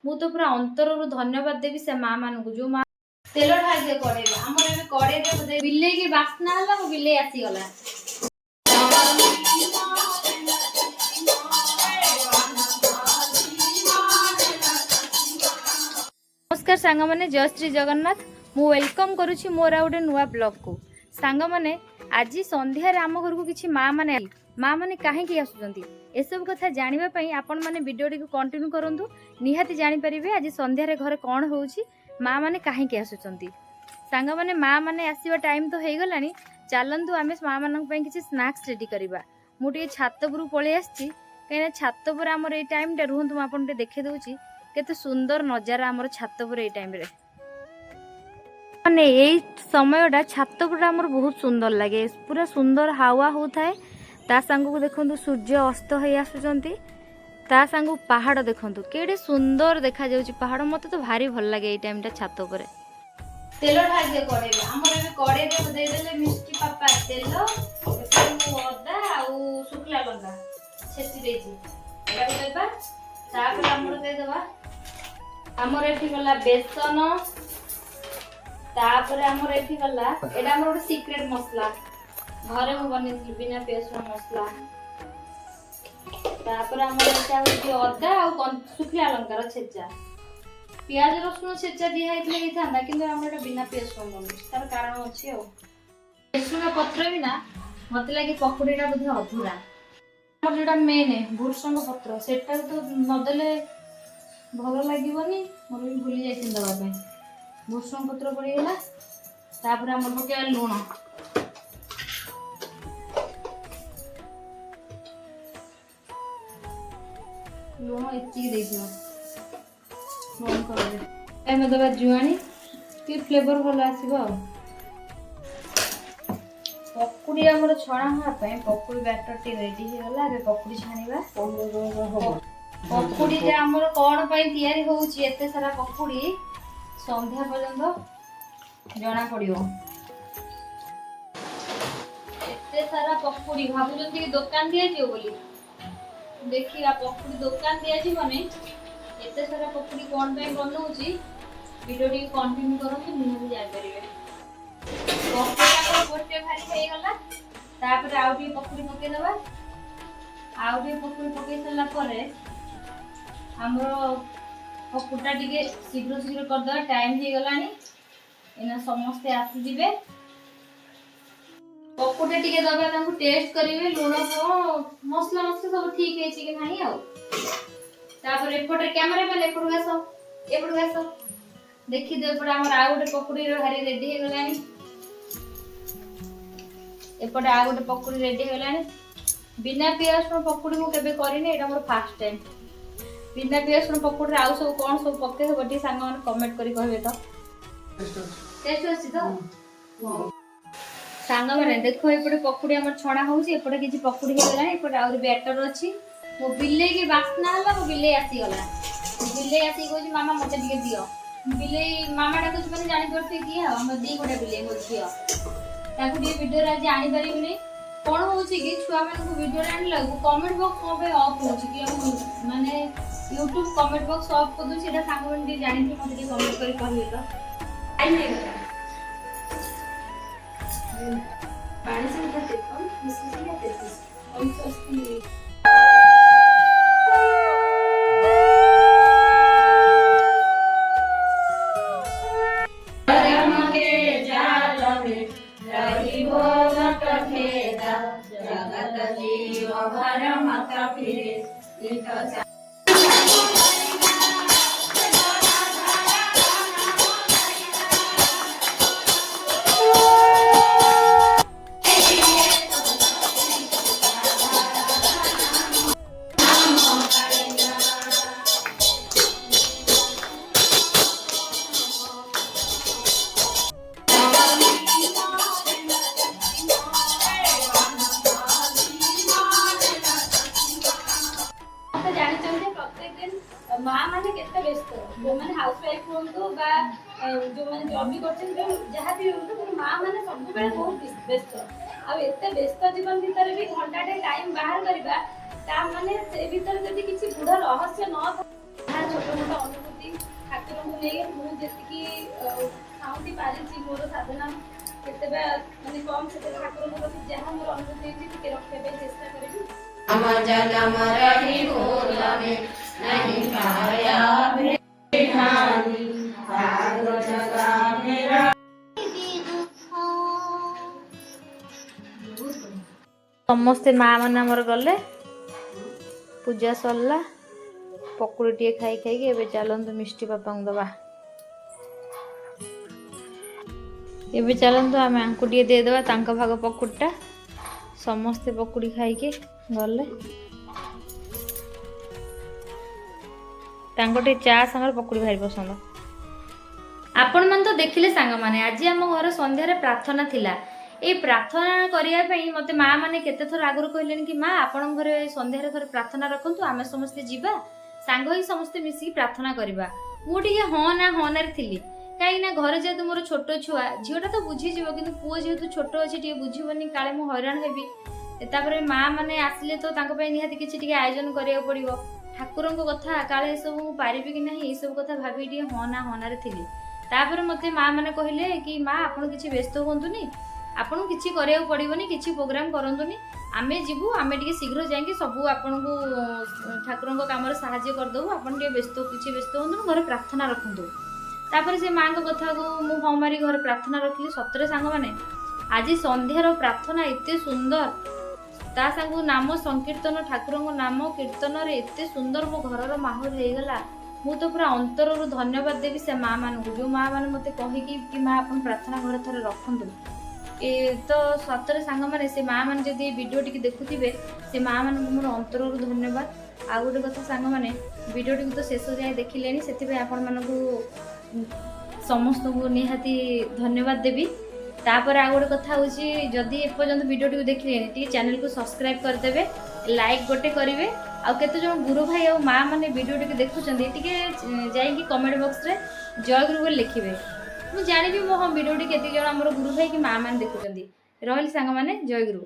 मु तो पूरा अंतर धन्यवाद देवी से माँ मान को जो माँ तेल ढाल दे कड़े आम कड़े बोधे बिले की बास्ना है बिले आसीगला नमस्कार सांग मैंने जय श्री जगन्नाथ मु वेलकम करुछि मोर गोटे नुआ ब्लॉग को सांग मैंने आज संध्यार आम घर को किसी माँ मैंने कहीं आसुँच एसबू कथा जानापी आपण मैंने वीडियो को कंटिन्यू करूँ निहाती जानीपारे आज संध्यार घर कौन हो माँ मैंने कहीं आसुँच सांग मैंने माँ मैंने आसवा टाइम तो हो गला चलतु आम माँ मान किसी स्नाक्स रेडी करवा मुझे छातपुर पलि आसी कहीं छातपुर आमर ये टाइम टा रुहतु मुझे देखे दूसरी केते सुंदर नजारा आमर छातपुर ये टाइम माने यही समयटा छातपुर आमर बहुत सुंदर लगे पूरा सुंदर हावा होता है ता सांग को देखो सूर्य अस्त हो आसुचंती ता सांग पहाड़ देखो केड़े सुंदर देखा जाउची पहाड़ मत तो भारी भल लगे ये टाइम टा छात ऊपर तेल ढाल दे कड़े हमर ए कड़े दे दे देले मिष्टी पापा तेल अदा आ शुक्ला लंका छेची देची एटा देबा तापर हमर दे देबा हमर एठी गला बेसन तापर हमर एठी गला एटा हमर ଗୋଟେ सिक्रेट मसला घरे मु बनेछि बिना पेस्ट मसला तापर हमर एटा होची अदा आ शुक्ला लंकार छेचा प्याज रसुन छेचा दिया हेतले ही थांदा किंतु हमर एटा बिना पेस्ट बनेछि तार कारण अछि ओ रसुन पत्र बिना मते लागि पकोड़ीटा बुझे अधूरा हमर जेटा मेन है भुरसंग पत्र सेटा तो नदेले भल लगे मोर भी भूली जाइए दवाई भूषण पत्र पड़गला तापर आम पकड़ा लुण लुण एति दबा जुआनी कि फ्लेवर भल आसो पकुड़ी आम छणा हाँपाई पकुड़ी बैटर टी रेडी होगा पकुड़ी छाणा पकुड़ी आमर कौन तैयारी होउची एते सारा पकुड़ी संध्या पर्यंत जना पड़ियो एते सारा पकुड़ी भाबुचंती कि दुकान दिया जियो बोली देखिया पकुड़ी दुकान दिया जी माने एते सारा पकुड़ी कौन बनौची वीडियो टी कंटिन्यू करंतु निहाती जाय परिबे पकुड़ी गोटे भारी हे गला तापर आउटी पकुड़ी पके दबा आउटी पकुड़ी पके सला परे हमरो पकुड़ा टिके शीघ्र शीघ्र कर दो टाइम हो गलानी एना समस्ते आसी जिवे पकुड़ा टिके दबा तांको टेस्ट करिवे लूण मसला मसला सब ठीक है कि नहीं आ तापर एपटे कैमरा मैन एपट गासो देखि दे एपटे हमर आ गोटे पकुड़ी रो हारी रेडी हो गलानी एपटे आ गोटे पकुड़ी रेडी हो गलानी बिना प्याज रो पकुड़ी मु केबे करिने एटा मोर फर्स्ट टाइम बिना प्याज रो पकुड़ी आउ सब कोन सब पके सब टी सांग मन कमेंट करी कहबे तो टेस्ट अछि तो सांग माने देखो एपटे पकुड़ी हमर छणा होउची एपटे किछि पकुड़ी हे गला एपटे आउर बैटर अछि मो बिले की बास्ना हला मो बिले आसी गला बिले आसी कोजी मामा मते टिके दियो बिले मामा डा कुछ माने जानि करते कि हम दी गोटे बिले मो दियो ताकू दी वीडियो रा जानि परिबनी कोन होउची कि छुआ मन को वीडियो रा आनि लागू कमेंट बॉक्स को पे ऑफ होउची कि हम माने YouTube कमेंट बॉक्स ऑफ कर दु सेटा सांग मन दी जानि कि मते कमेंट करी कहबे तो टाइम नहीं गला पानी से उठा देखो मिस्सी से देखो और सस्ती माँ मैंने केते व्यस्त जो मैंने हाउसवाइफ होंतु बा जो मैंने जॉब भी करछन जहाँ भी होंतु माँ मैंने सब बेले बहुत व्यस्त आ एते व्यस्त जीवन भीतर भी घंटाटे टाइम बाहर करबा ता माने से भीतर जदी किछि बुढ़ा रहस्य न था छोट मोट अनुभूति नहीं मुझे खाऊँगी पारिछि मोर साधना केतेबे माने कम से ठाकुर को जहाँ मोर अनुभूति टिके रखिया चेष्टा करिबी। हम जन्म रही भूलमे नहीं पाया बिहानी भाग जगा मेरा। समस्ते माँ मैंने आमर गले पूजा सरला पकुड़ी टे खाई खाई एबे चलतु मिष्टी पापा को दबा एबे चलतु आम आंकु टे देदेबा तांका भाग पकुड़ीटा समस्ते पकुड़ी खाई के गले तांको टे चा संगे पकुड़ी भारी पसंद। आपण मन तो देखिले सांग माने आज आम घर संध्यारे प्रार्थना थिला ए प्रार्थना करिया पई मते माँ माने केते थर आगुर कहलेन कि माँ आपण घरे संध्यारे थर प्रार्थना रखंतु आमे समस्ते जीवा सांग ही समस्ते मिसी प्रार्थना करबा। मु टिके हाँ ना थिली कहीं ना घर जेतु मोर छोट छुआ झीटा तो बुझी जीव किंतु पुओ जेतु छोट अछि टिके बुझिबनी काले मु हैरान हेबी तापरे माँ माने आसिले तो तांको पई निहाती किछि टिके आयोजन करिया पड़िबो ठाकुरंको कथा काले सब मु पारिबी कि नाही ए सब कथा भाबी टिके हाँ ना थिली। तापरे मते माँ माने कहिले कि माँ आपण किछि व्यस्त होंतुनी आपन किछि करिया पड़िबनी किछि प्रोग्राम करंतुनी आमे जीवु आमे टिके शीघ्र जाइके सबु आपनको ठाकुरंको कामरे सहाय्य कर दउ आपन टिके व्यस्त होंतु घर प्रार्थना रखंतु। तापर से माँ को कथा को मु हाँ मारी घर प्रार्थना रखली सतरे सांग माने आज संध्यार प्रार्थना एते सुंदर ता सांगु नाम संकीर्तन ठाकुरंको नाम कीर्तन रे एते सुंदर मो घरर माहौल हे गला मु तो पूरा अंतररु धन्यवाद देवी से माँ मानकु जो माँ माने मते कहि कि माँ आपन प्रार्थना घर थरे रखंतु ए तो सतरे सांग माने से माँ माने जदि वीडियो टिके देखुथिबे से माँ मानकु मोर अंतररु धन्यवाद। आ गोटे कथा सांग माने वीडियो टिके तो शेष जाय देखिलेनी सेथिबे आपन मानकु समस्त को निहाती धन्यवाद देवी। तापर आ गोटे कथा होची जदि एपर्यंत वीडियो टिके देखिलेनी टी चैनल को सब्सक्राइब करदेबे लाइक गोटे करिवे आ केते जण गुरु भाई आ माँ माने वीडियो टिके देखुचंदी टिके जाइकी कमेंट बॉक्स रे जय गुरु बोल लिखिबे मु जानिबी मो हम वीडियो टिके केते जण हमर गुरु भाई कि माँ माने देखुचंदी। रहली सांग माने जय गुरु।